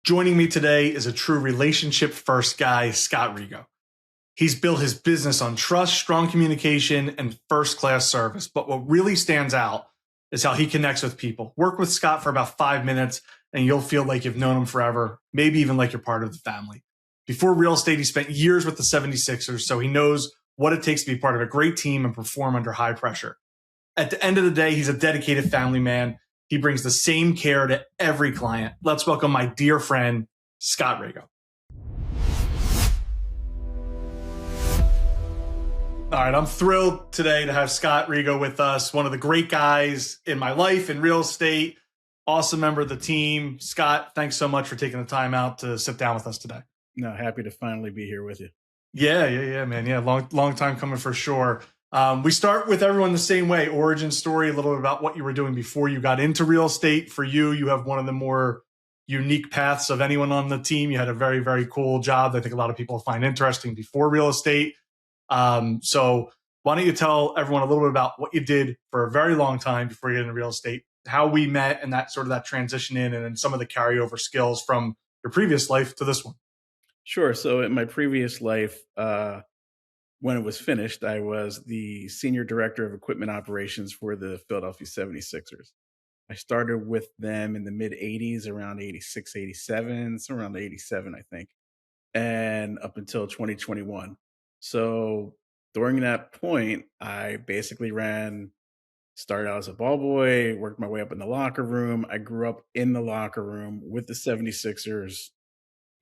Joining me today is a true relationship-first guy, Scott Rego. He's built his business on trust, strong communication, and first-class service. But what really stands out is how he connects with people. Work with Scott for about 5 minutes, and you'll feel like you've known him forever, maybe even like you're part of the family. Before real estate, he spent years with the 76ers, so he knows what it takes to be part of a great team and perform under high pressure. At the end of the day, he's a dedicated family man. He brings the same care to every client. Let's welcome my dear friend, Scott Rego. All right, I'm thrilled today to have Scott Rego with us, one of the great guys in my life in real estate, awesome member of the team. Scott, thanks so much for taking the time out to sit down with us today. No, happy to finally be here with you. Yeah, man. Yeah, long time coming for sure. We start with everyone the same way. Origin story, a little bit about what you were doing before you got into real estate. For you, you have one of the more unique paths of anyone on the team. You had a very, very cool job that I think a lot of people find interesting before real estate. So why don't you tell everyone a little bit about what you did for a very long time before you got into real estate, how we met and that sort of that transition in, and then some of the carryover skills from your previous life to this one. Sure. So in my previous life, when it was finished, I was the senior director of equipment operations for the Philadelphia 76ers. I started with them in the mid 80s, around 86, 87, so around 87, I think, and up until 2021. So during that point, I basically started out as a ball boy, worked my way up in the locker room. I grew up in the locker room with the 76ers.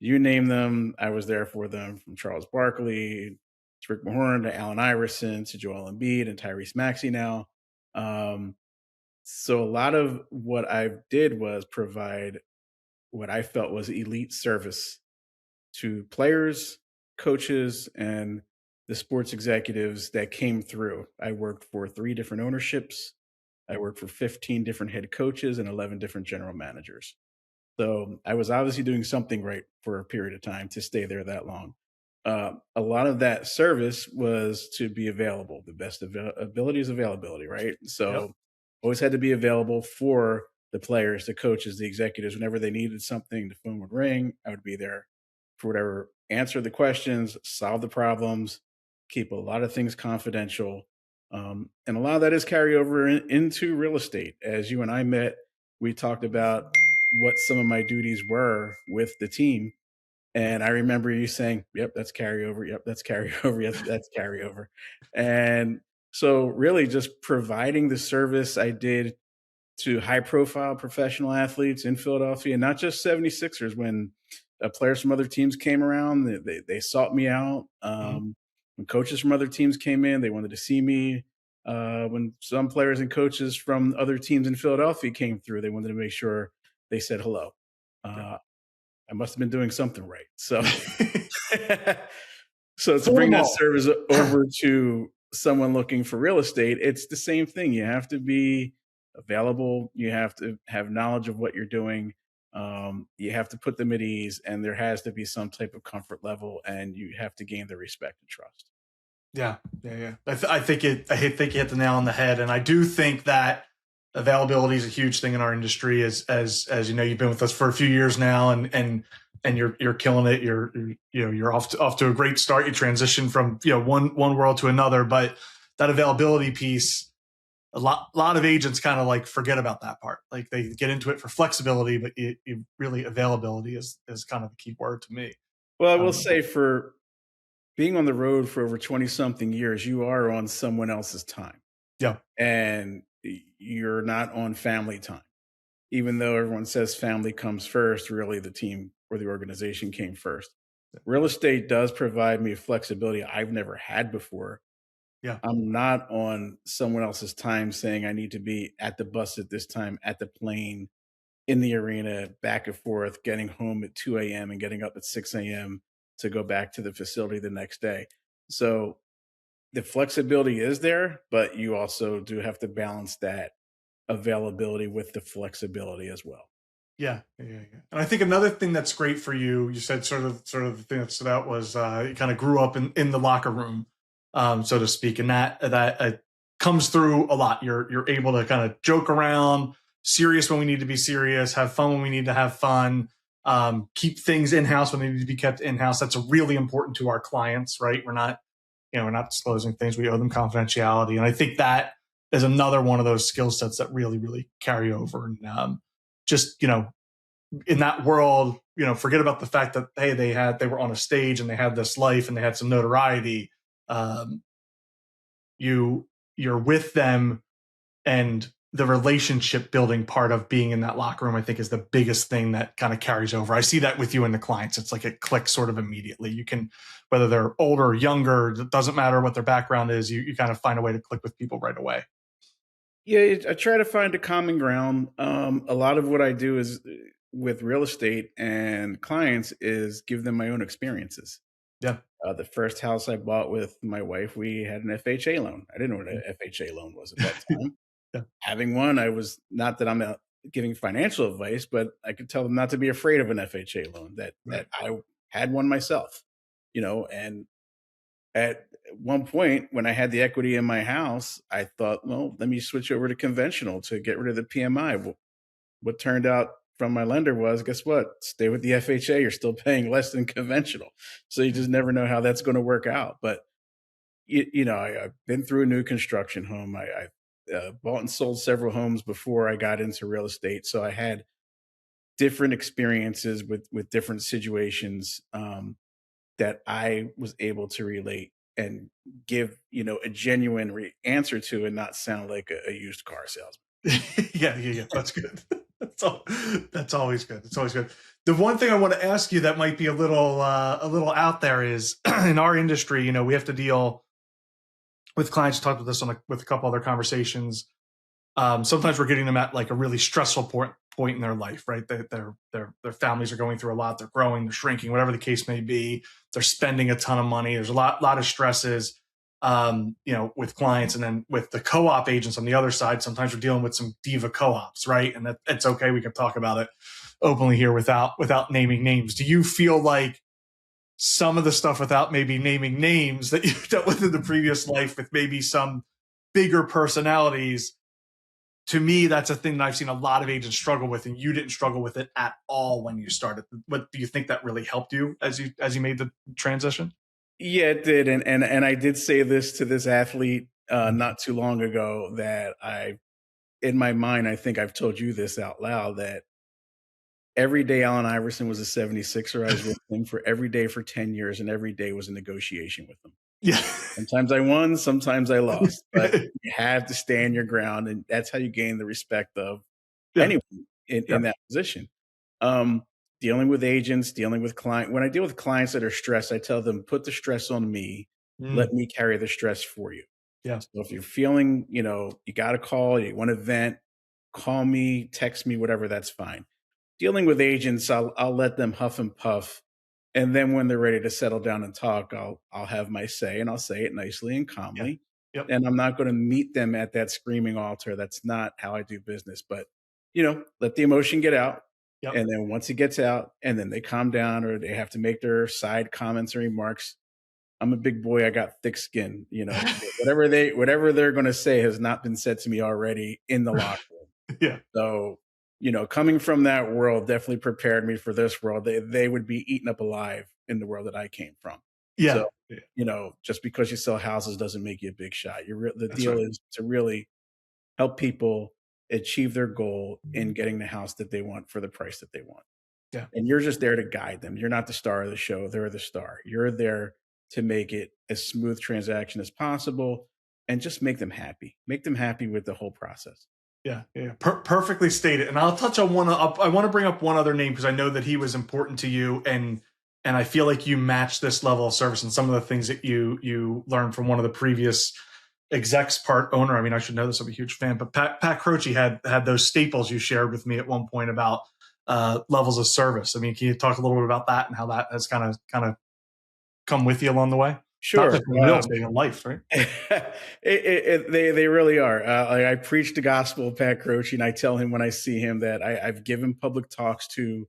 You name them, I was there for them, from Charles Barkley to Rick Mahorn to Allen Iverson to Joel Embiid and Tyrese Maxey now. So a lot of what I did was provide what I felt was elite service to players, coaches, and the sports executives that came through. I worked for 3 different ownerships. I worked for 15 different head coaches and 11 different general managers. So I was obviously doing something right for a period of time to stay there that long. A lot of that service was to be available. The best ability is availability, right? So always had to be available for the players, the coaches, the executives. Whenever they needed something, the phone would ring. I would be there for whatever, answer the questions, solve the problems, keep a lot of things confidential. And a lot of that is carryover into real estate. As you and I met, we talked about what some of my duties were with the team. And I remember you saying, yep, that's carryover. Yep, that's carryover. Yes, that's carryover. And so really just providing the service I did to high profile professional athletes in Philadelphia, not just 76ers. When players from other teams came around, they sought me out. When coaches from other teams came in, they wanted to see me. When some players and coaches from other teams in Philadelphia came through, they wanted to make sure they said hello. I must have been doing something right. So, so to bring that service over to someone looking for real estate, it's the same thing. You have to be available. You have to have knowledge of what you're doing. You have to put them at ease, and there has to be some type of comfort level, and you have to gain their respect and trust. Yeah. I think you hit the nail on the head, and I do think that availability is a huge thing in our industry. As you know, you've been with us for a few years now, and you're killing it. You're off to a great start. You transition from one world to another, but that availability piece, a lot of agents kind of like forget about that part. Like they get into it for flexibility, but really availability is kind of the key word to me. Well, I will say, for being on the road for over 20 something years, you are on someone else's time. Yeah. And you're not on family time. Even though everyone says family comes first, really the team or the organization came first. Real estate does provide me flexibility I've never had before. Yeah. I'm not on someone else's time saying I need to be at the bus at this time, at the plane, in the arena, back and forth, getting home at 2 a.m. and getting up at 6 a.m. to go back to the facility the next day. So the flexibility is there, but you also do have to balance that availability with the flexibility as well. Yeah. And I think another thing that's great for you, you said sort of the thing that stood out was you kind of grew up in the locker room, so to speak, and that comes through a lot. You're able to kind of joke around, serious when we need to be serious, have fun when we need to have fun. keep things in-house when they need to be kept in-house. That's really important to our clients, right? We're not disclosing things. We owe them confidentiality. And I think that is another one of those skill sets that really, really carry over. And just, in that world, forget about the fact that, hey, they were on a stage and they had this life and they had some notoriety. Um, you're with them, and the relationship building part of being in that locker room, I think, is the biggest thing that kind of carries over. I see that with you and the clients. It's like it clicks sort of immediately. You can, whether they're older or younger, it doesn't matter what their background is. You kind of find a way to click with people right away. Yeah, I try to find a common ground. A lot of what I do is with real estate and clients is give them my own experiences. Yeah. The first house I bought with my wife, we had an FHA loan. I didn't know what an FHA loan was at that time. Yeah. Having one, I was not that I'm giving financial advice, but I could tell them not to be afraid of an FHA loan. That Right. I had one myself, and at one point when I had the equity in my house, I thought, well, let me switch over to conventional to get rid of the PMI. What turned out from my lender was, guess what? Stay with the FHA. You're still paying less than conventional. So you just never know how that's going to work out. But I've been through a new construction home. I bought and sold several homes before I got into real estate, so I had different experiences with different situations that I was able to relate and give a genuine answer to, and not sound like a used car salesman. Yeah. That's good. That's always good. It's always good. The one thing I want to ask you that might be a little out there is in our industry, we have to deal with clients. Talked with this with a couple other conversations. Sometimes we're getting them at like a really stressful point in their life, right? Their families are going through a lot. They're growing, they're shrinking, whatever the case may be. They're spending a ton of money. There's a lot of stresses, with clients, and then with the co-op agents on the other side. Sometimes we're dealing with some diva co-ops, right? And it's okay. We can talk about it openly here without naming names. Do you feel like some of the stuff, without maybe naming names, that you dealt with in the previous life with maybe some bigger personalities? To me, that's a thing that I've seen a lot of agents struggle with, and you didn't struggle with it at all when you started. But do you think that really helped you as you made the transition? Yeah, it did, and I did say this to this athlete not too long ago, that in my mind, I think I've told you this out loud, that every day Allen Iverson was a 76er. I was with him for every day for 10 years, and every day was a negotiation with him. Yeah. Sometimes I won, sometimes I lost, but you have to stand your ground, and that's how you gain the respect of Yeah. anyone in that position. Dealing with agents, dealing with clients. When I deal with clients that are stressed, I tell them, put the stress on me. Let me carry the stress for you. Yeah. So if you're feeling, you got a call, you want to vent, call me, text me, whatever, that's fine. Dealing with agents, I'll let them huff and puff. And then when they're ready to settle down and talk, I'll have my say, and I'll say it nicely and calmly. Yep. And I'm not going to meet them at that screaming altar. That's not how I do business. But, let the emotion get out. Yep. And then once it gets out and then they calm down, or they have to make their side comments or remarks, I'm a big boy. I got thick skin. Whatever they're going to say has not been said to me already in the locker room. Yeah. So, coming from that world definitely prepared me for this world. They would be eaten up alive in the world that I came from. Yeah. So, Yeah. just because you sell houses doesn't make you a big shot. The That's deal right. is to really help people achieve their goal in getting the house that they want for the price that they want. Yeah. And you're just there to guide them. You're not the star of the show. They're the star. You're there to make it as smooth transaction as possible, and just make them happy. Make them happy with the whole process. Yeah. Perfectly stated. And I'll touch on one. I want to bring up one other name because I know that he was important to you, and I feel like you match this level of service and some of the things that you learned from one of the previous execs, part owner. I mean, I should know this. I'm a huge fan, but Pat Croce had those staples you shared with me at one point about levels of service. I mean, can you talk a little bit about that and how that has kind of come with you along the way? Not Sure. just in real estate, in life, right? They really are. I preach the gospel of Pat Croce, and I tell him when I see him that I've given public talks to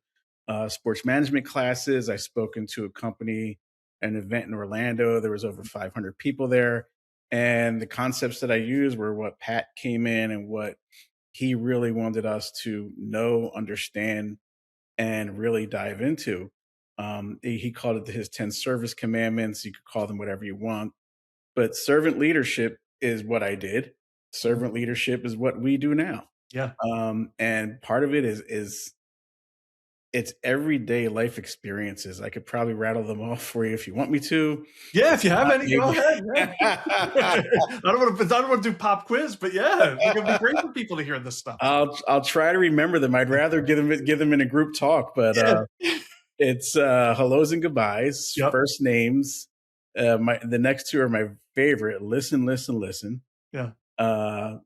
sports management classes. I've spoken to a company, an event in Orlando. There was over 500 people there. And the concepts that I used were what Pat came in and what he really wanted us to know, understand, and really dive into. He called it his 10 service commandments. You could call them whatever you want, but servant leadership is what I did. Servant leadership is what we do now. Yeah. And part of it is it's everyday life experiences. I could probably rattle them off for you if you want me to. Yeah, if you have any, go Maybe. ahead. Yeah. I don't want to do pop quiz, but yeah, it's gonna be great for people to hear this stuff. I'll try to remember them. I'd rather give them in a group talk, but Yeah. it's hellos and goodbyes, Yep. first names. The next two are my favorite. Listen, listen, listen. Yeah.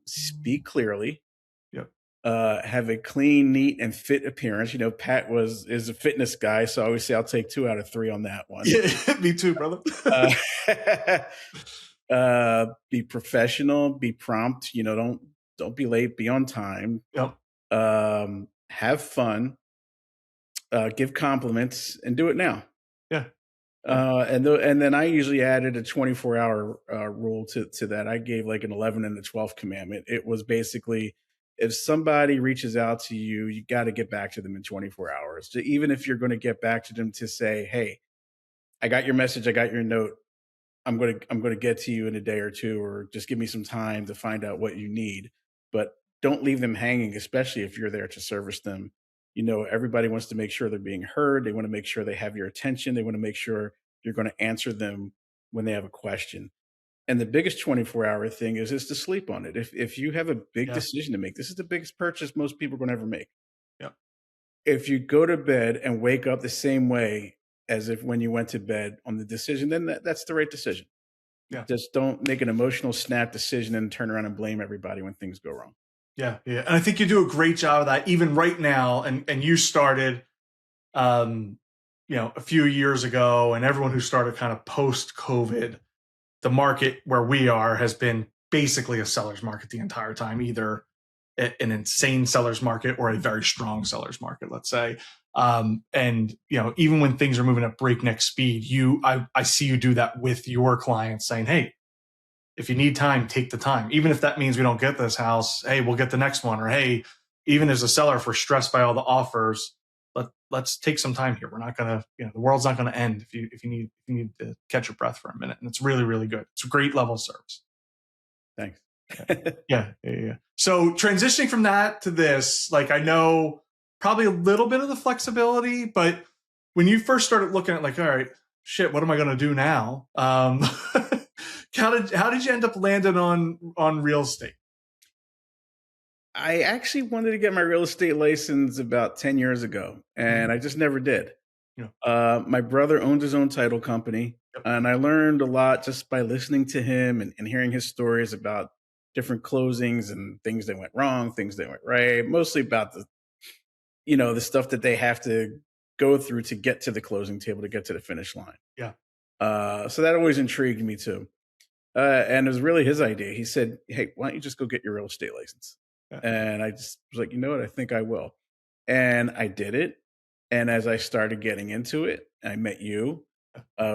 Speak clearly. Yep. Have a clean, neat, and fit appearance. You know, Pat is a fitness guy, so I always say I'll take 2 out of 3 on that one. Yeah, me too, brother. Be professional, be prompt. You know, don't be late. Be on time. Yep. Have fun. Give compliments, and do it now. Yeah. And then I usually added a 24-hour rule to that. I gave like an 11 and a 12th commandment. It was basically, if somebody reaches out to you, you got to get back to them in 24 hours. Even if you're going to get back to them to say, "Hey, I got your message, I got your note. I'm going to get to you in a day or two, or just give me some time to find out what you need." But don't leave them hanging, especially if you're there to service them. You know, everybody wants to make sure they're being heard. They want to make sure they have your attention. They want to make sure you're going to answer them when they have a question. And the biggest 24-hour thing is to sleep on it. If you have a big Yeah. decision to make, this is the biggest purchase most people are going to ever make. Yeah. If you go to bed and wake up the same way as if when you went to bed on the decision, then that's the right decision. Yeah. Just don't make an emotional snap decision and turn around and blame everybody when things go wrong. Yeah, yeah. And I think you do a great job of that, even right now. And you started, a few years ago, and everyone who started kind of post-COVID, the market where we are has been basically a seller's market the entire time, either an insane seller's market or a very strong seller's market, let's say. And even when things are moving at breakneck speed, I see you do that with your clients, saying, "Hey, if you need time, take the time. Even if that means we don't get this house, hey, we'll get the next one." Or, hey, even as a seller, if we're stressed by all the offers, let's take some time here. We're not gonna, the world's not gonna end if you need to catch your breath for a minute. And it's really, really good. It's a great level of service. Thanks. Yeah. So transitioning from that to this, like, I know probably a little bit of the flexibility, but when you first started looking at, like, all right, shit, what am I gonna do now? How did you end up landing on real estate? I actually wanted to get my real estate license about 10 years ago, and I just never did. Yeah. My brother owned his own title company, Yep. and I learned a lot just by listening to him and hearing his stories about different closings and things that went wrong, things that went right, mostly about the stuff that they have to go through to get to the closing table, to get to the finish line. Yeah. So that always intrigued me too. And it was really his idea. He said, "Hey, why don't you just go get your real estate license?" Yeah. And I just was like, "You know what? I think I will." And I did it. And as I started getting into it, I met you.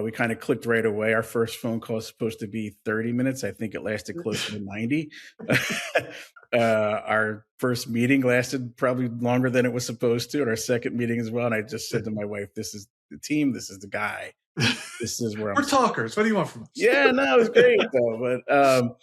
We kind of clicked right away. Our first phone call was supposed to be 30 minutes. I think it lasted closer to 90. Our first meeting lasted probably longer than it was supposed to, and our second meeting as well. And I just said to my wife, "This is the team. This is the guy. This is where We're talkers. What do you want from us?" Yeah, no, it was great though. But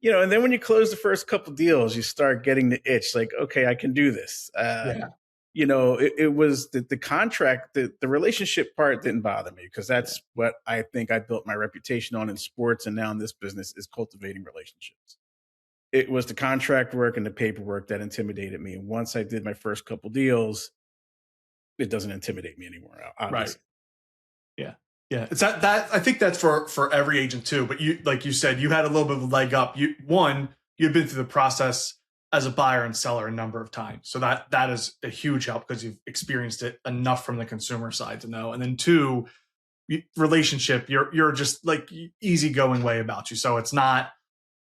and then when you close the first couple deals, you start getting the itch, like, okay, I can do this. Yeah. It was the contract, the relationship part didn't bother me, because that's what I think I built my reputation on in sports, and now in this business, is cultivating relationships. It was the contract work and the paperwork that intimidated me. And once I did my first couple deals, it doesn't intimidate me anymore, obviously. Right. Yeah. It's that I think that's for every agent too. But you, like you said, you had a little bit of a leg up. You'd been through the process as a buyer and seller a number of times. So that is a huge help, because you've experienced it enough from the consumer side to know. And then two, relationship, you're just like easygoing way about you. So it's not,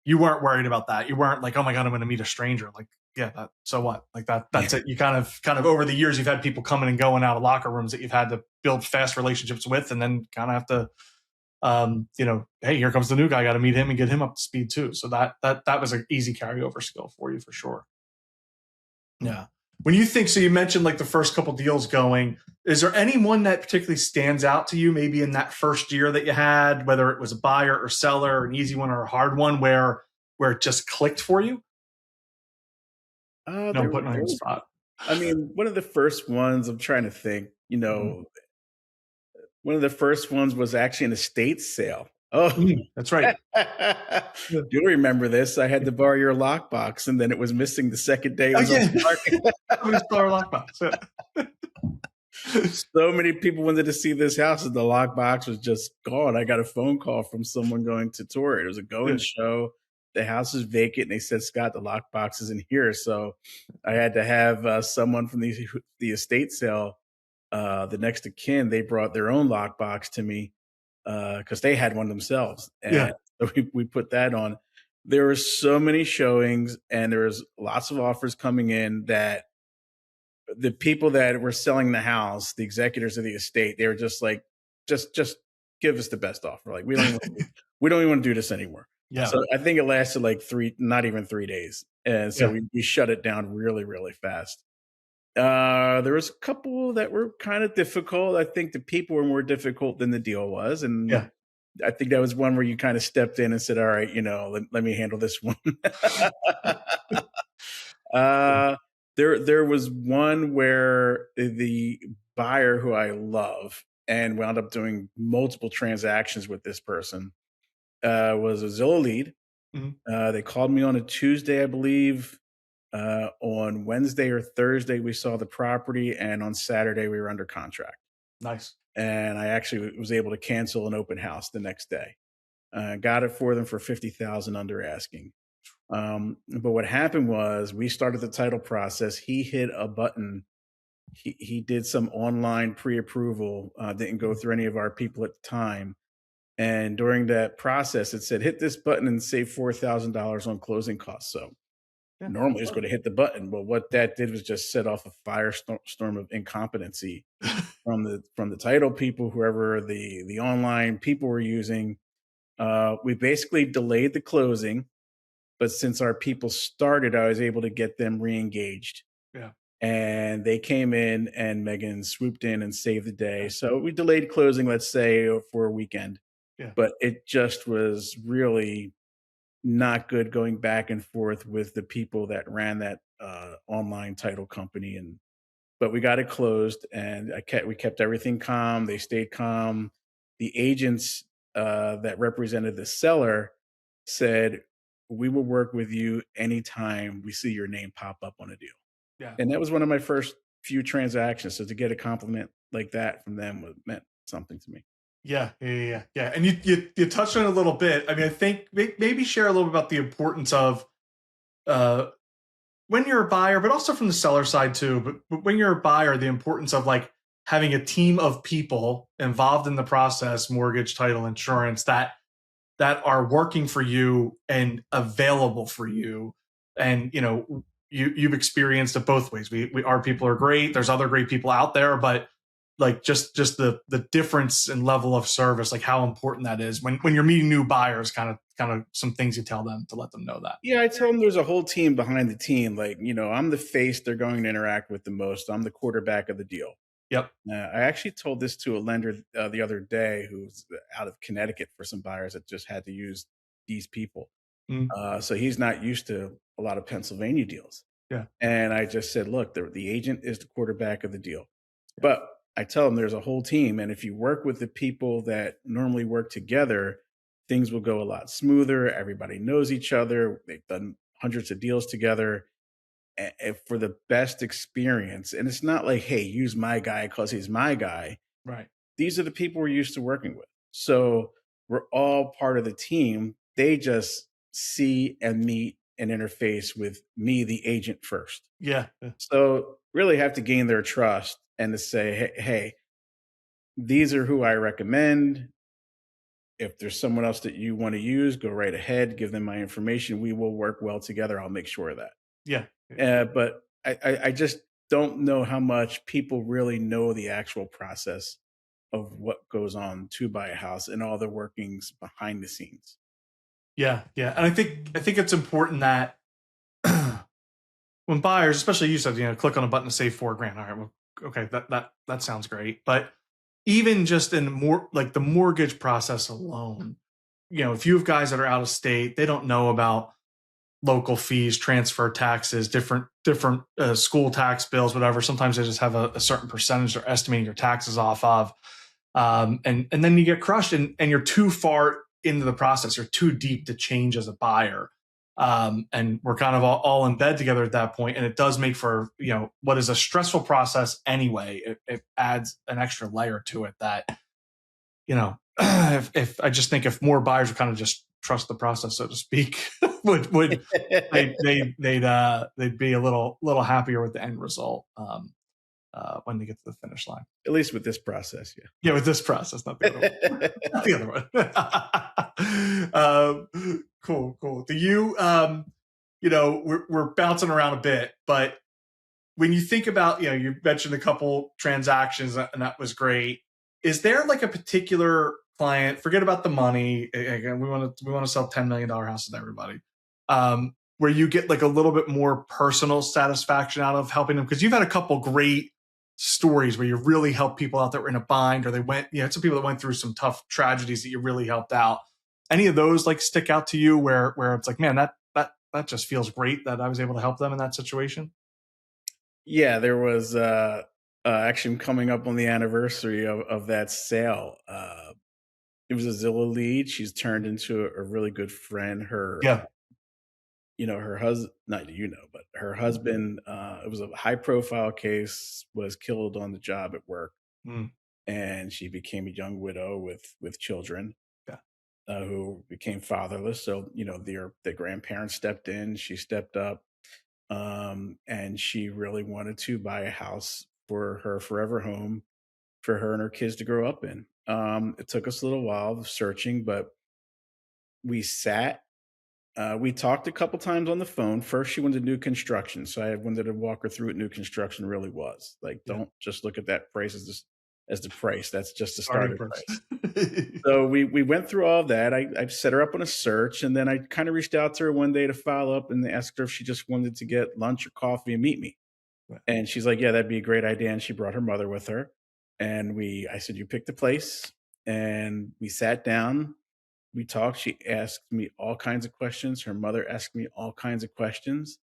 you weren't worried about that. You weren't like, oh my God, I'm going to meet a stranger. Like, yeah, so what? Like that's it. You kind of over the years, you've had people coming and going out of locker rooms that you've had to build fast relationships with, and then kind of have to, hey, here comes the new guy. Got to meet him and get him up to speed too. So that was an easy carryover skill for you for sure. Yeah. When you think, so you mentioned like the first couple deals going, is there anyone that particularly stands out to you maybe in that first year that you had, whether it was a buyer or seller, an easy one or a hard one, where it just clicked for you? No, I'm There, putting on there your was, spot. I mean, one of the first ones, I'm trying to think, Mhm. one of the first ones was actually an estate sale. Oh, That's right. Yeah. you'll remember this. I had to borrow your lockbox, and then it was missing the second day it Oh was on yeah, the market. somebody's star lockbox. Yeah. So many people wanted to see this house, and the lockbox was just gone. I got a phone call from someone going to tour it. It was a going Yeah. show. The house is vacant, and they said, "Scott, the lockbox isn't here." So I had to have someone from the estate sale, the next of kin. They brought their own lockbox to me because they had one themselves, and Yeah. so we put that on. There were so many showings, and there was lots of offers coming in that the people that were selling the house, the executors of the estate, they were just like, just give us the best offer. Like we don't even want to do this anymore. Yeah. So I think it lasted like not even 3 days. And so Yeah. we shut it down really, really fast. There was a couple that were kind of difficult. I think the people were more difficult than the deal was. And Yeah. I think that was one where you kind of stepped in and said, all right, let me handle this one. Uh, there was one where the buyer who I love and wound up doing multiple transactions with this person was a Zillow lead. Mhm. They called me on a Tuesday, I believe. On Wednesday or Thursday, we saw the property, and on Saturday, we were under contract. Nice. And I actually was able to cancel an open house the next day. Got it for them for 50,000 under asking. But what happened was we started the title process. He hit a button. He did some online pre-approval. Didn't go Mhm. through any of our people at the time. And during that process, it said hit this button and save $4,000 on closing costs. So Yeah. normally it's going to hit the button, but what that did was just set off a firestorm of incompetency from the title people, whoever the online people were using. We basically delayed the closing, but since our people started, I was able to get them re-engaged. Yeah. And they came in and Megan swooped in and saved the day. Yeah. So we delayed closing, let's say, for a weekend. Yeah. But it just was really not good going back and forth with the people that ran that online title company. And but we got it closed, and we kept everything calm. They stayed calm. The agents that represented the seller said, "We will work with you anytime we see your name pop up on a deal." Yeah. And that was one of my first few transactions. So to get a compliment like that from them meant something to me. Yeah, yeah, yeah, yeah. Yeah. And you touched on it a little bit. I mean, I think maybe share a little bit about the importance of uh, when you're a buyer, but also from the seller side too. But when you're a buyer, the importance of like having a team of people involved in the process, mortgage, title, insurance, that are working for you and available for you. And you've experienced it both ways. Our people are great. There's other great people out there, but like just the difference in level of service, like how important that is when you're meeting new buyers, kind of some things you tell them to let them know that. Yeah, I tell them there's a whole team behind the team. Like, I'm the face they're going to interact with the most. I'm the quarterback of the deal. Yep. I actually told this to a lender the other day who's out of Connecticut for some buyers that just had to use these people. Mm, So he's not used to a lot of Pennsylvania deals. yeah. And I just said, look, the agent is the quarterback of the deal. Yeah. But I tell them there's a whole team. And if you work with the people that normally work together, things will go a lot smoother. Everybody knows each other. They've done hundreds of deals together for the best experience. And it's not like, hey, use my guy because he's my guy. Right. These are the people we're used to working with. So we're all part of the team. They just see and meet and interface with me, the agent, first. Yeah. Yeah. So really have to gain their trust and to say, hey, these are who I recommend. If there's someone else that you want to use, go right ahead, give them my information. We will work well together. I'll make sure of that. Yeah. But I just don't know how much people really know the actual process of what goes on to buy a house and all the workings behind the scenes. Yeah. Yeah. And I think it's important that when buyers, especially you said, click on a button to save 4 grand. All right, well, okay, that sounds great. But even just in more like the mortgage process alone, if you have guys that are out of state, they don't know about local fees, transfer taxes, different school tax bills, whatever. Sometimes they just have a certain percentage they're estimating your taxes off of, and then you get crushed, and you're too far into the process. You're too deep to change as a buyer, and we're kind of all in bed together at that point, and it does make for what is a stressful process anyway. It adds an extra layer to it that if I just think if more buyers would kind of just trust the process, so to speak, would they'd be a little happier with the end result when they get to the finish line. At least with this process, yeah. Yeah, with this process, not the other one. Not the other one. Cool. Do you, we're bouncing around a bit, but when you think about, you mentioned a couple transactions and that was great. Is there like a particular client, forget about the money. Again, we want to sell $10 million houses to everybody. Where you get like a little bit more personal satisfaction out of helping them? Because you've had a couple great stories where you really helped people out that were in a bind, or they went, some people that went through some tough tragedies that you really helped out. Any of those like stick out to you where it's like, man, that just feels great that I was able to help them in that situation? Yeah, there was actually coming up on the anniversary of that sale. It was a Zillow lead. She's turned into a really good friend. Yeah. Her husband, but her husband, it was a high profile case, was killed on the job at work. Mm. And she became a young widow with children. Yeah. Who became fatherless. So, the grandparents stepped in, she stepped up. And she really wanted to buy a house for her forever home for her and her kids to grow up in. It took us a little while of searching, but we sat. We talked a couple times on the phone. First, she wanted new construction, so I wanted to walk her through what new construction really was. Like, don't just look at that price as the price. That's just the starting price. So we went through all of that. I set her up on a search, and then I kind of reached out to her one day to follow up and asked her if she just wanted to get lunch or coffee and meet me. Right. And she's like, "Yeah, that'd be a great idea." And she brought her mother with her. And I said, "You picked the place," and we sat down. We talked. She asked me all kinds of questions. Her mother asked me all kinds of questions.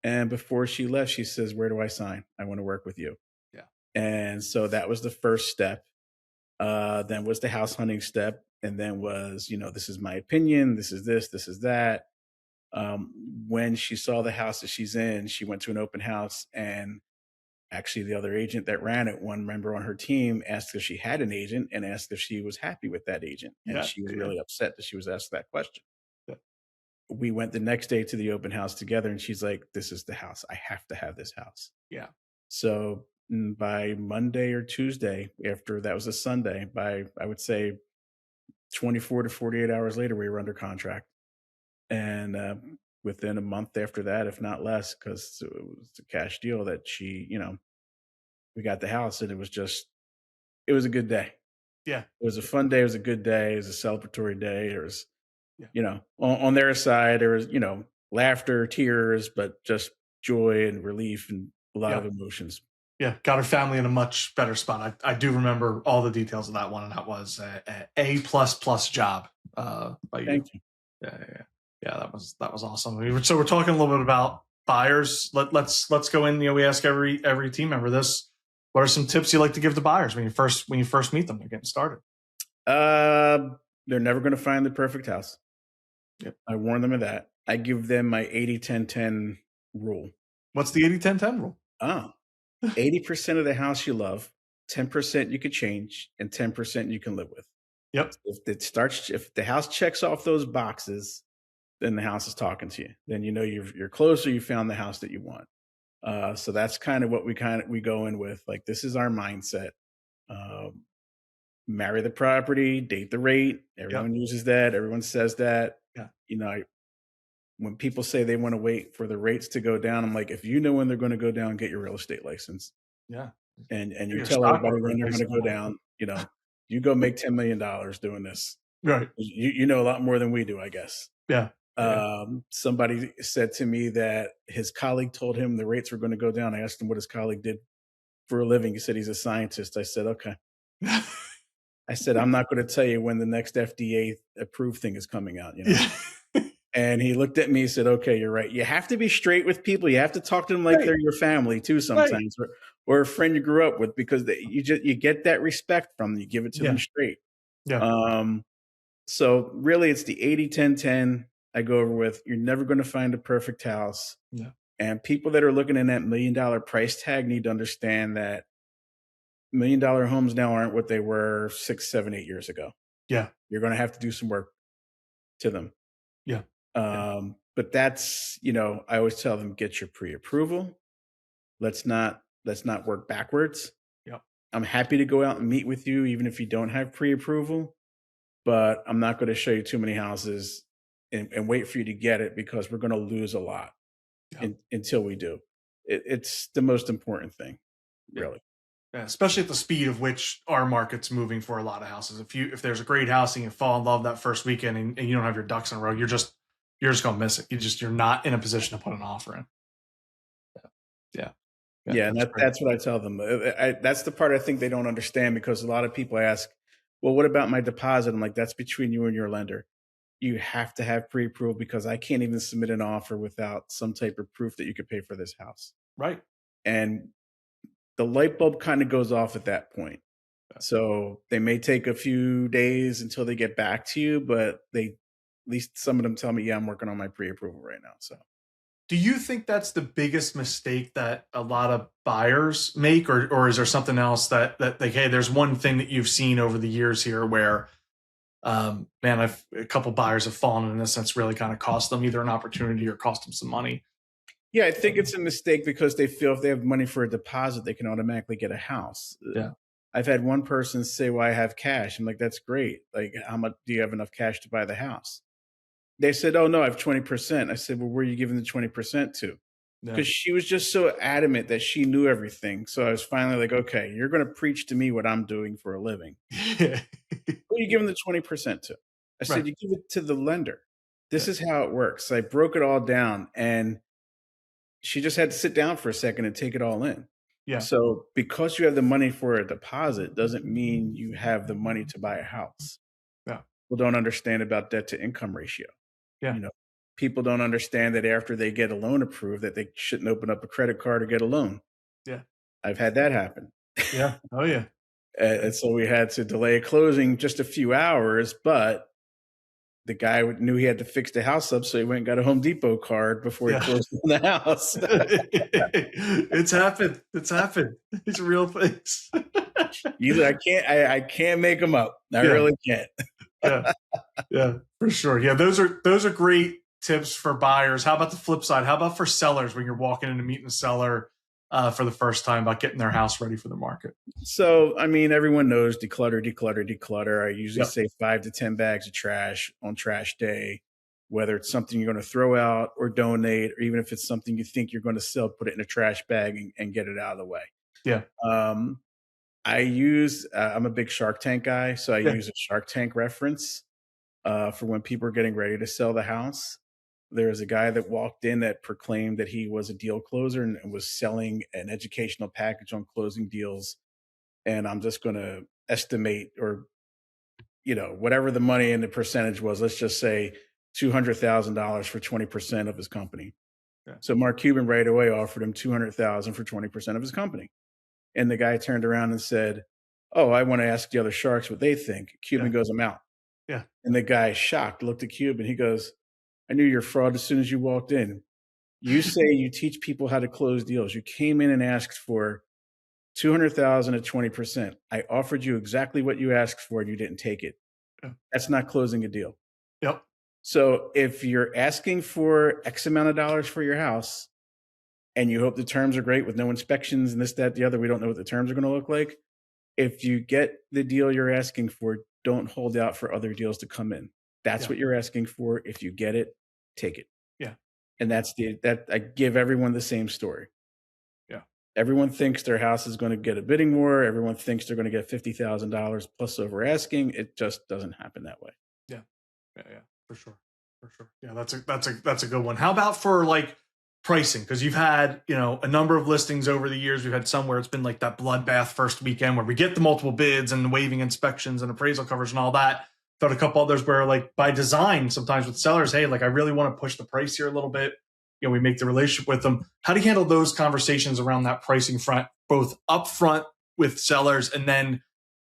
And before she left, she says, "Where do I sign? I want to work with you." Yeah. And so that was the first step. Then was the house hunting step. And then was, this is my opinion. This is this is that. When she saw the house that she's in, she went to an open house, and actually the other agent that ran it, one member on her team, asked if she had an agent and asked if she was happy with that agent. And she was really upset that she was asked that question. Yeah. We went the next day to the open house together, and she's like, "This is the house. I have to have this house." Yeah. So by Monday or Tuesday, after that was a Sunday, by I would say 24 to 48 hours later, we were under contract. And within a month after that, if not less, because it was a cash deal, that we got the house, and it was a good day. Yeah. It was a fun day. It was a good day. It was a celebratory day. There was, Yeah. On their side, there was, laughter, tears, but just joy and relief and a lot of emotions. Yeah, got her family in a much better spot. I do remember all the details of that one, and that was a plus job by you. Thank you. Yeah. That was awesome. So we're talking a little bit about buyers. Let's go in. We ask every team member this. What are some tips you like to give to buyers when you first meet them? They're getting started. They're never going to find the perfect house. Yep. I warn them of that. I give them my 80-10-10 rule. What's the 80-10-10 rule? 80% of the house you love, 10% you could change, and 10% you can live with. Yep. If the house checks off those boxes, then the house is talking to you. Then you're closer. You found the house that you want. So that's kind of what we go in with. Like, this is our mindset. Marry the property, date the rate. Everyone uses that. Everyone says that. Yeah. When people say they want to wait for the rates to go down, I'm like, if you know when they're going to go down, get your real estate license. Yeah. And you tell everybody when they're going to go down. You go make $10 million doing this. Right. You know a lot more than we do, I guess. Yeah. Yeah. Somebody said to me that his colleague told him the rates were going to go down. I asked him what his colleague did for a living. He said he's a scientist. I said, okay. I said, I'm not going to tell you when the next FDA approved thing is coming out, Yeah. And he looked at me and said, okay, you're right. You have to be straight with people. You have to talk to them like Right. they're your family too Right. sometimes, or a friend you grew up with, because you get that respect from them. You give it to them Yeah. straight. Yeah. So really it's the 80-10-10 I go over with. You're never going to find a perfect house. Yeah. And people that are looking in that $1 million price tag need to understand that $1 million homes now aren't what they were 6, 7, 8 years ago. Yeah. You're going to have to do some work to them. Yeah. Yeah. But that's, I always tell them, get your pre-approval. Let's not work backwards. Yeah. I'm happy to go out and meet with you, even if you don't have pre-approval, but I'm not going to show you too many houses and wait for you to get it, because we're going to lose a lot until we do. It's the most important thing, really. Yeah, especially at the speed of which our market's moving for a lot of houses. If there's a great house and you fall in love that first weekend and you don't have your ducks in a row, you're just gonna miss it. You're not in a position to put an offer in. Yeah, and that's what I tell them. That's the part I think they don't understand, because a lot of people ask, well, what about my deposit? I'm like, that's between you and your lender. You have to have pre-approval, because I can't even submit an offer without some type of proof that you could pay for this house. Right. And the light bulb kind of goes off at that point. So they may take a few days until they get back to you, but at least some of them tell me, yeah, I'm working on my pre-approval right now. So do you think that's the biggest mistake that a lot of buyers make, or is there something else that like, hey, there's one thing that you've seen over the years here where man, a couple buyers have fallen in this, that's really kind of cost them either an opportunity or cost them some money? Yeah, I think it's a mistake because they feel if they have money for a deposit, they can automatically get a house. Yeah. I've had one person say, well, I have cash. I'm like, that's great. Like, how much do you have enough cash to buy the house? They said, oh, no, I have 20%. I said, well, where are you giving the 20% to? Because she was just so adamant that she knew everything. So I was finally like, okay, you're going to preach to me what I'm doing for a living. Who are you giving the 20% to? I said, you give it to the lender. This is how it works. So I broke it all down, and she just had to sit down for a second and take it all in. Yeah. So because you have the money for a deposit doesn't mean you have the money to buy a house. Yeah. People don't understand about debt to income ratio. Yeah. People don't understand that after they get a loan approved that they shouldn't open up a credit card or get a loan. Yeah. I've had that happen. Yeah. Oh yeah. And so we had to delay closing just a few hours, but the guy knew he had to fix the house up, so he went and got a Home Depot card before he closed on the house. It's happened. It's real things. I can't make them up. I really can't. Yeah, for sure. Yeah, those are great tips for buyers. How about the flip side? How about for sellers when you're walking in to meet a seller for the first time about getting their house ready for the market? So, I mean, everyone knows declutter. I usually say 5 to 10 bags of trash on trash day, whether it's something you're going to throw out or donate, or even if it's something you think you're going to sell, put it in a trash bag and get it out of the way. Yeah. I'm a big Shark Tank guy, so I use a Shark Tank reference for when people are getting ready to sell the house. There was a guy that walked in that proclaimed that he was a deal closer and was selling an educational package on closing deals. And I'm just going to estimate, or, whatever the money and the percentage was, let's just say $200,000 for 20% of his company. Yeah. So Mark Cuban right away offered him $200,000 for 20% of his company. And the guy turned around and said, oh, I want to ask the other sharks what they think. Cuban goes, I'm out. Yeah. And the guy, shocked, looked at Cuban. He goes, I knew you're a fraud as soon as you walked in. You say you teach people how to close deals. You came in and asked for $200,000 at 20%. I offered you exactly what you asked for, and you didn't take it. Yeah. That's not closing a deal. Yep. So if you're asking for X amount of dollars for your house and you hope the terms are great with no inspections and this, that, the other, we don't know what the terms are going to look like. If you get the deal you're asking for, don't hold out for other deals to come in. That's what you're asking for. If you get it, take it. Yeah. And that I give everyone the same story. Yeah. Everyone thinks their house is going to get a bidding war. Everyone thinks they're going to get $50,000 plus over asking. It just doesn't happen that way. Yeah. Yeah. For sure. For sure. Yeah, that's a good one. How about for like pricing? Because you've had, a number of listings over the years. We've had some where it's been like that bloodbath first weekend where we get the multiple bids and the waiving inspections and appraisal covers and all that. But a couple others where like by design, sometimes with sellers, hey, like I really want to push the price here a little bit. We make the relationship with them. How do you handle those conversations around that pricing front, both upfront with sellers, and then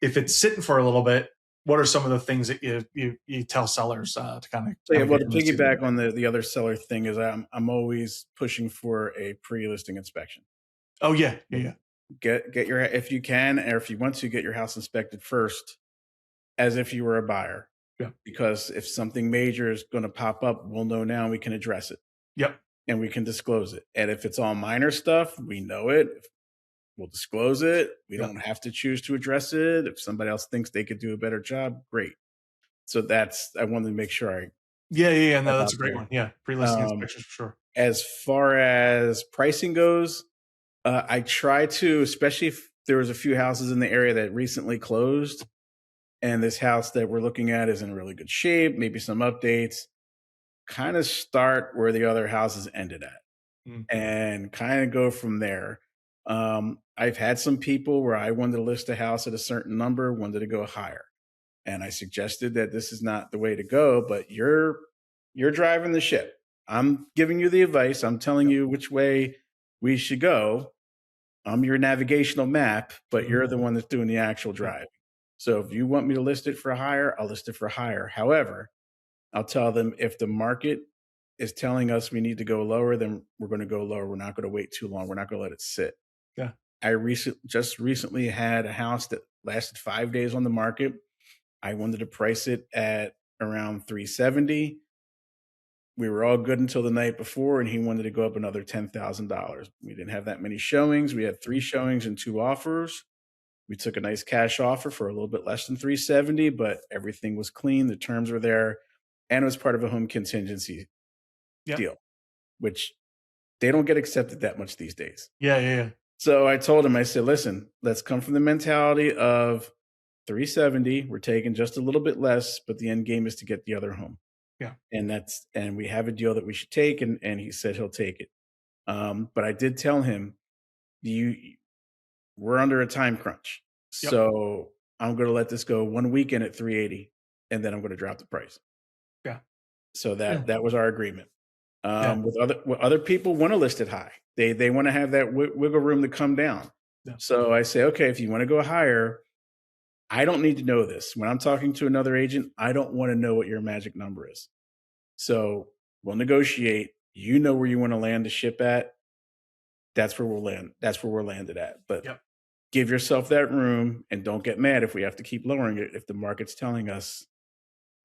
if it's sitting for a little bit, what are some of the things that you tell sellers to kind of? So yeah, well, to piggyback on the other seller thing is I'm always pushing for a pre-listing inspection. Oh yeah. Get your, if you can, or if you want to, get your house inspected first, as if you were a buyer. Yeah. Because if something major is going to pop up, we'll know now and we can address it. Yep. And we can disclose it. And if it's all minor stuff, we know it. We'll disclose it. We don't have to choose to address it. If somebody else thinks they could do a better job, great. So I wanted to make sure Yeah. No, that's a great one. Yeah. Pre-listing inspections for sure. As far as pricing goes, I try to, especially if there was a few houses in the area that recently closed, and this house that we're looking at is in really good shape, maybe some updates, kind of start where the other houses ended at and kind of go from there. I've had some people where I wanted to list a house at a certain number, wanted to go higher. And I suggested that this is not the way to go, but you're driving the ship. I'm giving you the advice. I'm telling you which way we should go. I'm your navigational map, but you're the one that's doing the actual driving. So if you want me to list it for higher, I'll list it for higher. However, I'll tell them if the market is telling us we need to go lower, then we're going to go lower. We're not going to wait too long. We're not going to let it sit. Yeah. I just recently had a house that lasted 5 days on the market. I wanted to price it at around $370. We were all good until the night before, and he wanted to go up another $10,000. We didn't have that many showings. We had 3 showings and 2 offers. We took a nice cash offer for a little bit less than $370, but everything was clean. The terms were there, and it was part of a home contingency deal, which they don't get accepted that much these days. Yeah. So I told him, I said, listen, let's come from the mentality of $370. We're taking just a little bit less, but the end game is to get the other home. Yeah. And we have a deal that we should take. And he said he'll take it. But I did tell him, we're under a time crunch. Yep. So I'm going to let this go 1 weekend at $380, and then I'm going to drop the price. Yeah. So that was our agreement. With other people want to list it high. They want to have that wiggle room to come down. Yeah. So I say, okay, if you want to go higher, I don't need to know this. When I'm talking to another agent, I don't want to know what your magic number is. So we'll negotiate. You know where you want to land the ship at. That's where we'll land. That's where we're landed at. But give yourself that room, and don't get mad if we have to keep lowering it. If the market's telling us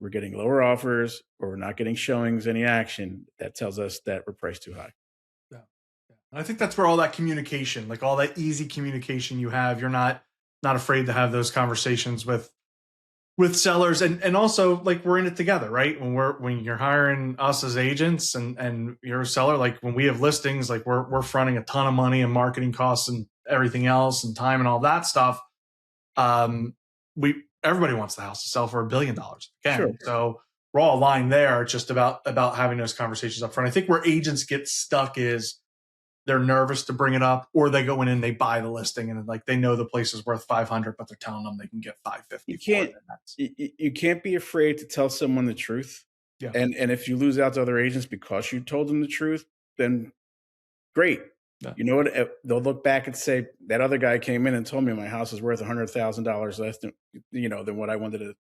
we're getting lower offers or we're not getting showings, any action, that tells us that we're priced too high. Yeah. And I think that's where all that communication, like all that easy communication you have, you're not afraid to have those conversations with sellers, and also like we're in it together, right? When you're hiring us as agents and you're a seller, like when we have listings, like we're fronting a ton of money and marketing costs and everything else and time and all that stuff. Everybody wants the house to sell for $1 billion again. Sure. So we're all aligned there. It's just about having those conversations up front. I think where agents get stuck is they're nervous to bring it up, or they go in and they buy the listing and like they know the place is worth 500, but they're telling them they can get 550. You can't be afraid to tell someone the truth. Yeah. And if you lose out to other agents because you told them the truth, then great. Yeah. You know what? They'll look back and say that other guy came in and told me my house is worth $100,000 less than what I wanted to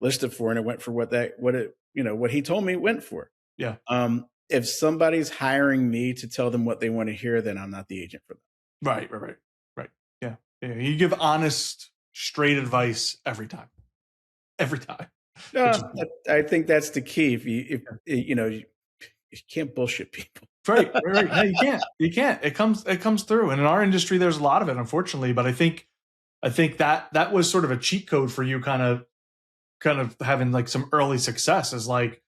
list it for, and it went for what he told me it went for. Yeah. If somebody's hiring me to tell them what they want to hear, then I'm not the agent for them. Right. Yeah. You give honest, straight advice every time. I think that's the key. If you can't bullshit people. Right. No, you can't. It comes through. And in our industry, there's a lot of it, unfortunately. But I think that was sort of a cheat code for you, kind of having like some early success, is like,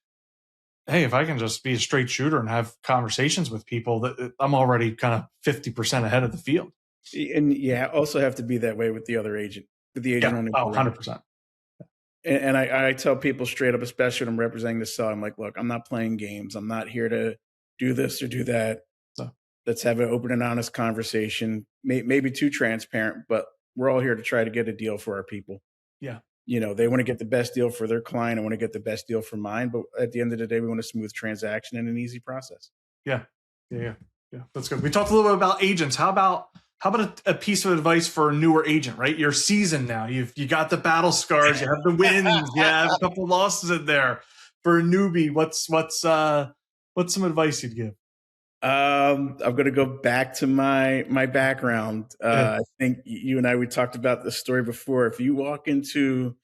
hey, if I can just be a straight shooter and have conversations with people, that I'm already kind of 50% ahead of the field. And also have to be that way with the other agent. With the agent only. 100%. And I tell people straight up, especially when I'm representing the seller, I'm like, look, I'm not playing games. I'm not here to do this or do that. So, Let's have an open and honest conversation. Maybe too transparent, but we're all here to try to get a deal for our people. yeah. They want to get the best deal for their client. I want to get the best deal for mine. But at the end of the day, we want a smooth transaction and an easy process. Yeah. Yeah. Yeah. That's good. We talked a little bit about agents. How about a piece of advice for a newer agent, right? You're seasoned now. You got the battle scars, you have the wins, you have a couple losses in there. For a newbie, what's some advice you'd give? I'm going to go back to my background. Yeah. I think you and we talked about this story before. If you walk into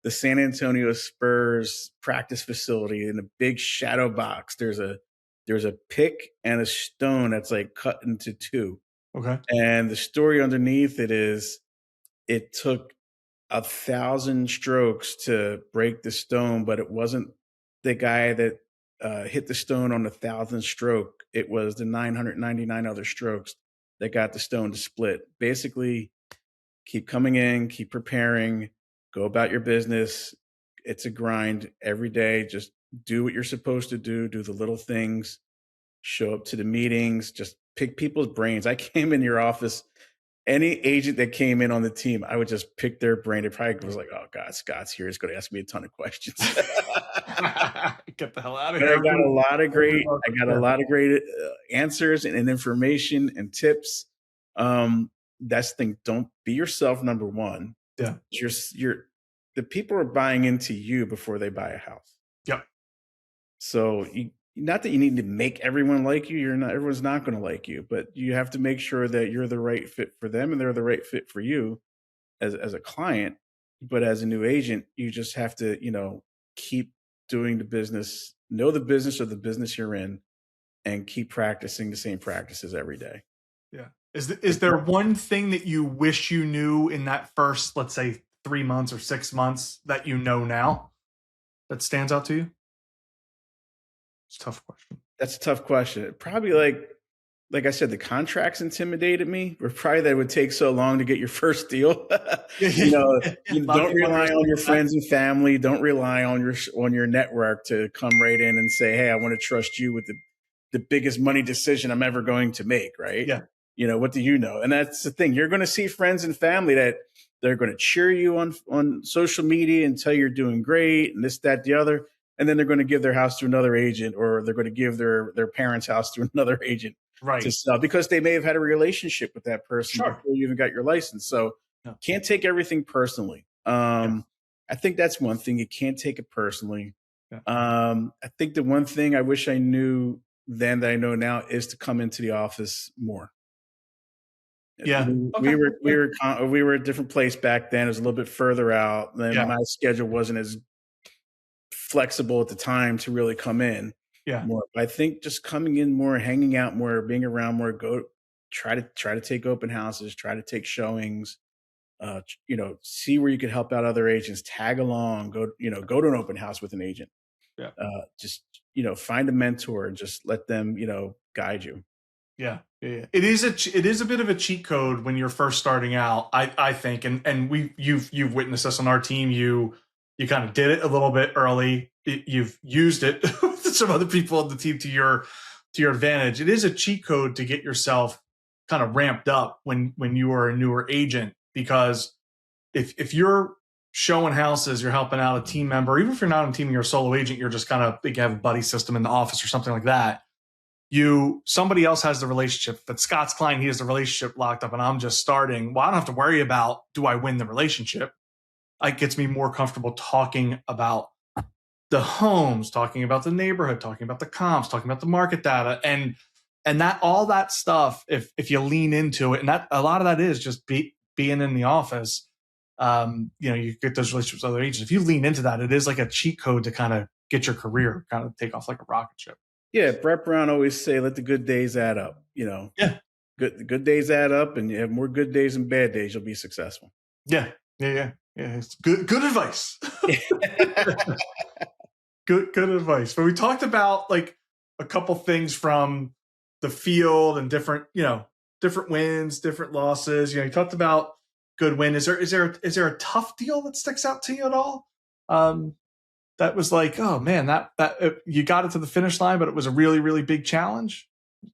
the San Antonio Spurs practice facility in a big shadow box, there's a pick and a stone that's like cut into two. Okay. And the story underneath it is it took 1,000 strokes to break the stone, but it wasn't the guy that hit the stone on the 1,000th stroke. It was the 999 other strokes that got the stone to split. Basically, keep coming in, keep preparing, go about your business. It's a grind every day. Just do what you're supposed to do the little things, show up to the meetings, just pick people's brains. I came in your office, any agent that came in on the team, I would just pick their brain. It probably was like, oh God, Scott's here. He's going to ask me a ton of questions. Get the hell out of But here. I got a lot of great answers and information and tips. That's the thing. Don't be yourself. Number one. Yeah. The people are buying into you before they buy a house. Yep. So not that you need to make everyone like you. Everyone's not going to like you, but you have to make sure that you're the right fit for them and they're the right fit for you as a client. But as a new agent, you just have to, keep doing the business, know the business or the business you're in, and keep practicing the same practices every day. Yeah. Is there one thing that you wish you knew in that first, let's say, 3 months or 6 months that you know now that stands out to you? It's a tough question. That's a tough question. Probably like I said, the contracts intimidated me. Or probably that it would take so long to get your first deal. You don't rely on your friends and family. Don't rely on your network to come right in and say, "Hey, I want to trust you with the biggest money decision I'm ever going to make." Right? Yeah. What do you know? And that's the thing. You're going to see friends and family that they're going to cheer you on social media and tell you're doing great and this, that, the other. And then they're going to give their house to another agent, or they're going to give their parents' house to another agent to sell because they may have had a relationship with that person before you even got your license. So can't take everything personally. I think that's one thing. You can't take it personally. Yeah. I think the one thing I wish I knew then that I know now is to come into the office more. Yeah. We were a different place back then. It was a little bit further out. Then my schedule wasn't as flexible at the time to really come in more. I think just coming in more, hanging out more, being around more, try to take open houses, try to take showings, see where you can help out other agents, tag along, go to an open house with an agent. Yeah. Just, find a mentor and just let them, guide you. Yeah. It is a bit of a cheat code when you're first starting out, I think. And you've witnessed us on our team. You kind of did it a little bit early. You've used it with some other people on the team to your advantage. It is a cheat code to get yourself kind of ramped up when you are a newer agent, because if you're showing houses, you're helping out a team member, even if you're not on a team and you're a solo agent, you're just kind of, you have a buddy system in the office or something like that. Somebody else has the relationship. But Scott's client, he has the relationship locked up and I'm just starting. Well, I don't have to worry about, do I win the relationship? It gets me more comfortable talking about the homes, talking about the neighborhood, talking about the comps, talking about the market data, and that all that stuff. If you lean into it, and that a lot of that is just being in the office. You get those relationships with other agents. If you lean into that, it is like a cheat code to kind of get your career kind of take off like a rocket ship. Yeah, Brett Brown always say, "Let the good days add up." Yeah, good days add up, and you have more good days than bad days. You'll be successful. Yeah. It's good advice. good advice. But we talked about like a couple things from the field and different wins, different losses. You talked about good win. Is there a tough deal that sticks out to you at all? that was like, oh man, you got it to the finish line, but it was a really, really big challenge?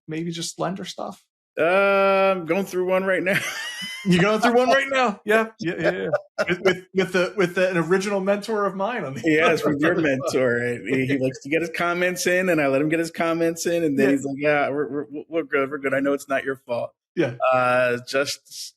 Maybe just lender stuff. Going through one right now. You going through one right now? Yeah. With an original mentor of mine on the Yes, with your mentor. He likes to get his comments in, and I let him get his comments in, and then he's like, "Yeah, we're good. We're good. I know it's not your fault." Yeah. Just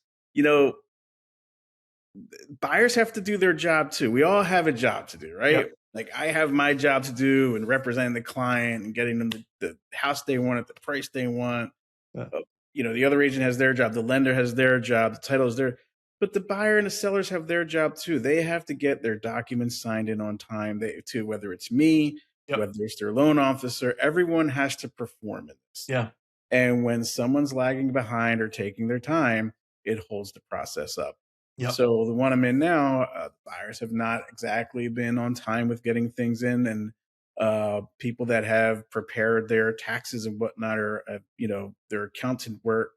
buyers have to do their job too. We all have a job to do, right? Yep. Like I have my job to do and representing the client and getting them the house they want at the price they want. Yeah. The other agent has their job. The lender has their job. The title is their. But the buyer and the sellers have their job too. They have to get their documents signed in on time. Whether it's me, yep. whether it's their loan officer, everyone has to perform in this. Yeah. And when someone's lagging behind or taking their time, it holds the process up. Yep. So the one I'm in now, buyers have not exactly been on time with getting things in, and people that have prepared their taxes and whatnot, or their accountant work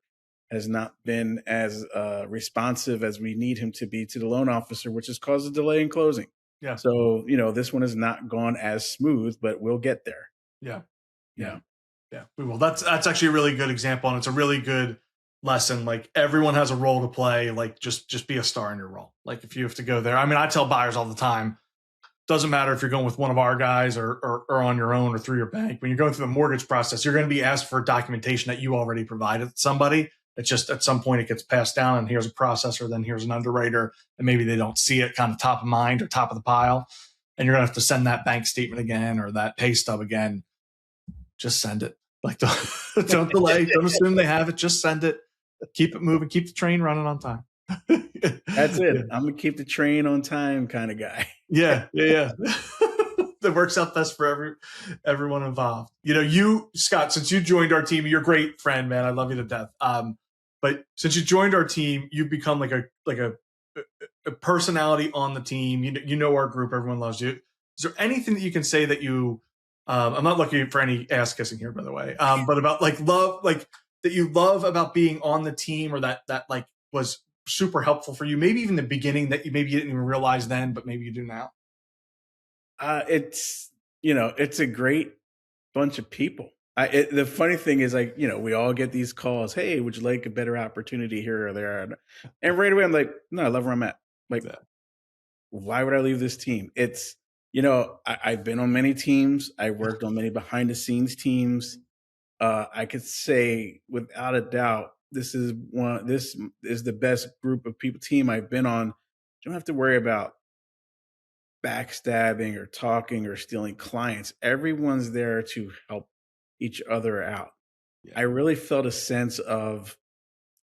has not been as responsive as we need him to be to the loan officer, which has caused a delay in closing. Yeah. So this one has not gone as smooth, but we'll get there. Yeah. We will. That's actually a really good example, and it's a really good lesson. Like everyone has a role to play. Like just be a star in your role. Like if you have to go there, I mean, I tell buyers all the time, doesn't matter if you're going with one of our guys or on your own or through your bank. When you're going through the mortgage process, you're going to be asked for documentation that you already provided somebody. It's just at some point it gets passed down, and here's a processor, then here's an underwriter, and maybe they don't see it kind of top of mind or top of the pile, and you're going to have to send that bank statement again or that pay stub again. Just send it. Like don't delay. Don't assume they have it. Just send it. Keep it moving. Keep the train running on time. That's it. Yeah. I'm gonna keep the train on time kind of guy. Yeah. That works out best for everyone involved. You, Scott, since you joined our team, you're a great friend, man. I love you to death. But since you joined our team, you've become like a personality on the team. You know our group. Everyone loves you. Is there anything that you can say that you? I'm not looking for any ass kissing here, by the way. But about like love, like that you love about being on the team, or that like was super helpful for you. Maybe even the beginning that you didn't even realize then, but maybe you do now. It's a great bunch of people. The funny thing is, like, we all get these calls. Hey, would you like a better opportunity here or there? And right away, I'm like, no, I love where I'm at. Like, why would I leave this team? It's, I've been on many teams. I worked on many behind the scenes teams. I could say without a doubt, this is the best group of people team I've been on. You don't have to worry about backstabbing or talking or stealing clients. Everyone's there to help each other out. Yeah. I really felt a sense of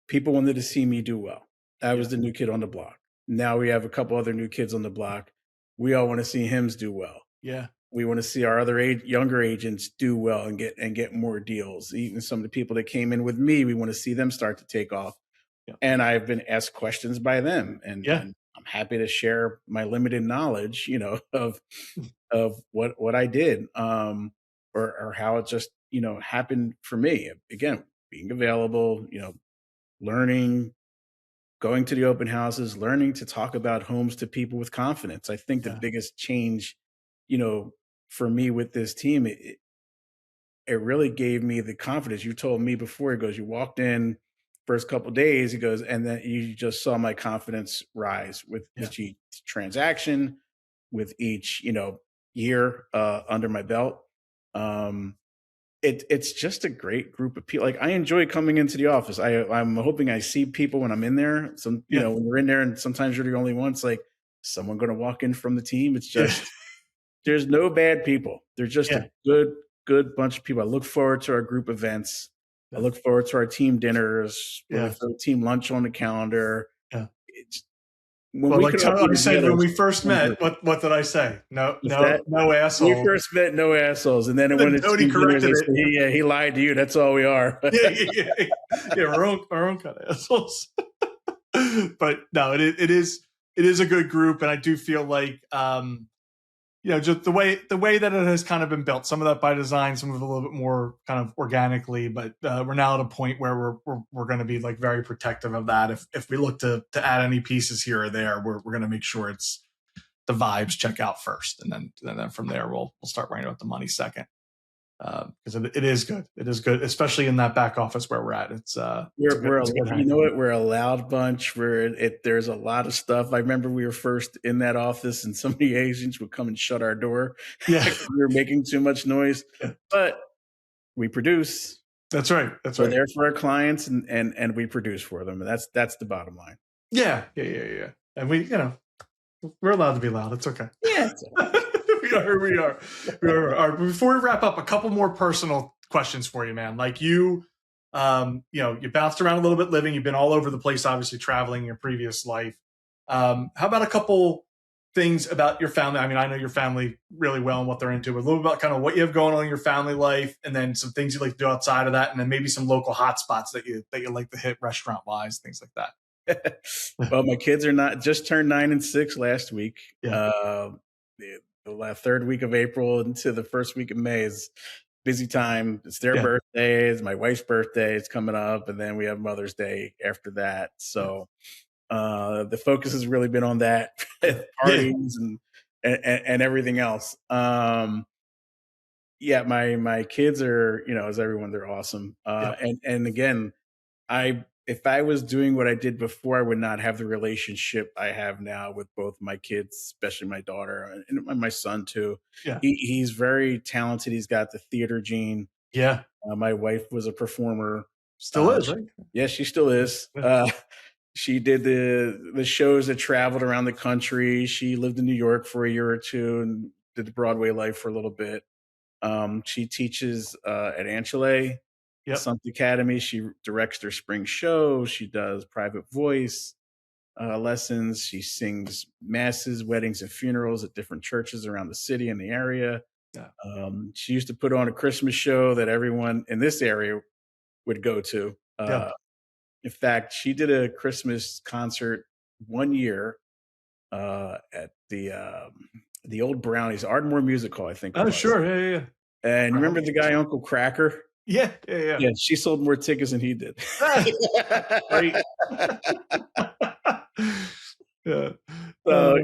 people wanted to see me do well. I was the new kid on the block. Now we have a couple other new kids on the block. We all want to see him do well. Yeah. We want to see our other younger agents do well and get more deals. Even some of the people that came in with me, we want to see them start to take off. Yeah. And I've been asked questions by them, and I'm happy to share my limited knowledge, of what I did, or how it just, happened for me. Again, being available, learning, going to the open houses, learning to talk about homes to people with confidence. I think the biggest change, for me with this team, it really gave me the confidence. You told me before, he goes, you walked in first couple of days, he goes, and then you just saw my confidence rise with each transaction, with each, year under my belt. It's just a great group of people. Like, I enjoy coming into the office. I'm hoping I see people when I'm in there. When you're in there and sometimes you're the only one, it's like someone going to walk in from the team. It's just, there's no bad people. They're just a good bunch of people. I look forward to our group events. I look forward to our team dinners. We have team lunch on the calendar. Yeah. I said when we first met, what did I say? No assholes. We first met, no assholes, and then when it's Tony corrected it. He lied to you. That's all we are. Our own kind of assholes. But no, it is a good group, and I do feel like just the way that it has kind of been built. Some of that by design, some of it a little bit more kind of organically. But we're now at a point where we're going to be like very protective of that. If we look to add any pieces here or there, we're going to make sure it's the vibes check out first, and then from there we'll start worrying about the money second. Because it is good. It is good, especially in that back office where we're at. You know what? We're a loud bunch. There's a lot of stuff. I remember we were first in that office, and some of the agents would come and shut our door. Yeah, we were making too much noise, but we produce. That's right. We're there for our clients, and we produce for them. And that's the bottom line. Yeah. And we're allowed to be loud. It's okay. Yeah. We are. All right, before we wrap up, a couple more personal questions for you, man. Like you bounced around a little bit living. You've been all over the place, obviously traveling in your previous life. How about a couple things about your family? I mean, I know your family really well and what they're into, but a little about kind of what you have going on in your family life, and then some things you like to do outside of that, and then maybe some local hot spots that you like to hit restaurant wise, things like that. Well, my kids just turned 9 and 6 last week. Yeah. The third week of April into the first week of May is busy time. It's their birthdays. My wife's birthday is coming up, and then we have Mother's Day after that. So the focus has really been on that, parties and everything else. My kids are, as everyone, they're awesome. And again, if I was doing what I did before, I would not have the relationship I have now with both my kids, especially my daughter and my son too. Yeah. He's very talented. He's got the theater gene. Yeah. My wife was a performer. Still is, right? Yeah, she still is. She did the shows that traveled around the country. She lived in New York for a year or two and did the Broadway life for a little bit. She teaches at Anchele. Sunk Academy. She directs their spring show. She does private voice lessons. She sings masses, weddings, and funerals at different churches around the city and the area. Yeah. She used to put on a Christmas show that everyone in this area would go to. In fact, she did a Christmas concert one year at the old Brownies, Ardmore Music Hall, I think. Oh, sure. Yeah. And remember the guy, Uncle Cracker? Yeah. Yeah, she sold more tickets than he did. Right. Yeah. So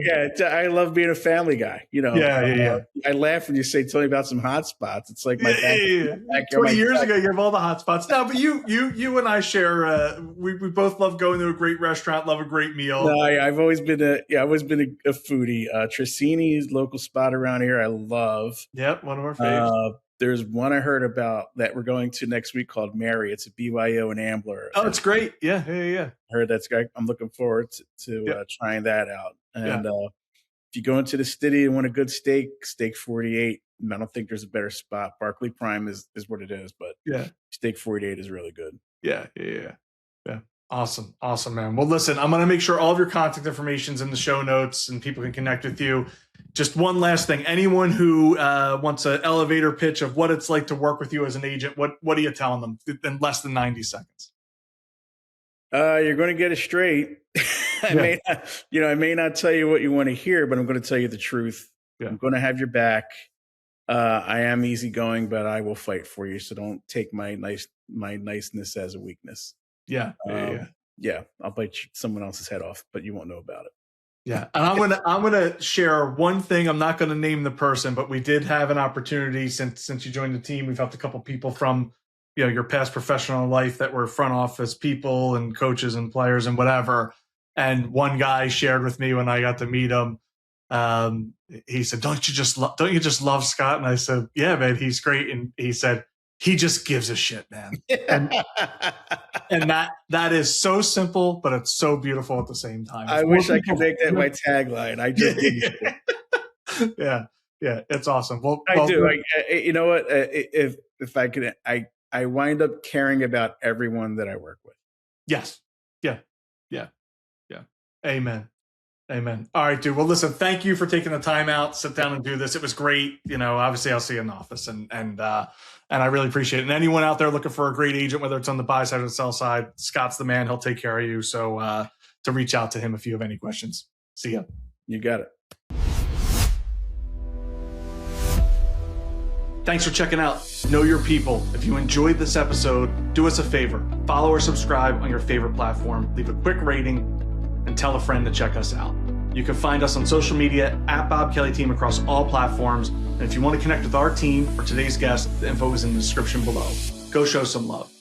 I love being a family guy. I laugh when you say, "Tell me about some hot spots." It's like my back 20 years ago, you have all the hot spots. No, but you and I share. We both love going to a great restaurant, love a great meal. No, I've always been a foodie. Trissini's local spot around here, I love. Yep, one of our favorites. There's one I heard about that we're going to next week called Mary. It's a BYO and Ambler. Oh, it's great. Yeah. I heard that's great. I'm looking forward to trying that out. And if you go into the city and want a good steak 48. I don't think there's a better spot. Barclay Prime is what it is, but steak 48 is really good. Yeah. Awesome, man. Well, listen, I'm going to make sure all of your contact information's in the show notes and people can connect with you. Just one last thing. Anyone who wants an elevator pitch of what it's like to work with you as an agent, what are you telling them in less than 90 seconds? You're going to get it straight. I may not tell you what you want to hear, but I'm going to tell you the truth. Yeah. I'm going to have your back. I am easygoing, but I will fight for you. So don't take my niceness as a weakness. Yeah. I'll bite someone else's head off, but you won't know about it. Yeah. And I'm gonna share one thing. I'm not gonna name the person, but we did have an opportunity since you joined the team. We've helped a couple people from your past professional life that were front office people and coaches and players and whatever. And one guy shared with me when I got to meet him. He said, "Don't you just love Scott?" And I said, "Yeah, man, he's great." And he said, "He just gives a shit, man." And that is so simple, but it's so beautiful at the same time. I wish I could make that my tagline. I just yeah, it's awesome. Well, I do. You know what? If I could, I wind up caring about everyone that I work with. Yes. Yeah. Amen. All right, dude. Well, listen, thank you for taking the time out, sit down and do this. It was great. Obviously I'll see you in the office and I really appreciate it. And anyone out there looking for a great agent, whether it's on the buy side or the sell side, Scott's the man. He'll take care of you. So to reach out to him if you have any questions. See ya. You got it. Thanks for checking out Know Your People. If you enjoyed this episode, do us a favor. Follow or subscribe on your favorite platform. Leave a quick rating and tell a friend to check us out. You can find us on social media at Bob Kelley Team across all platforms. And if you want to connect with our team or today's guest, the info is in the description below. Go show some love.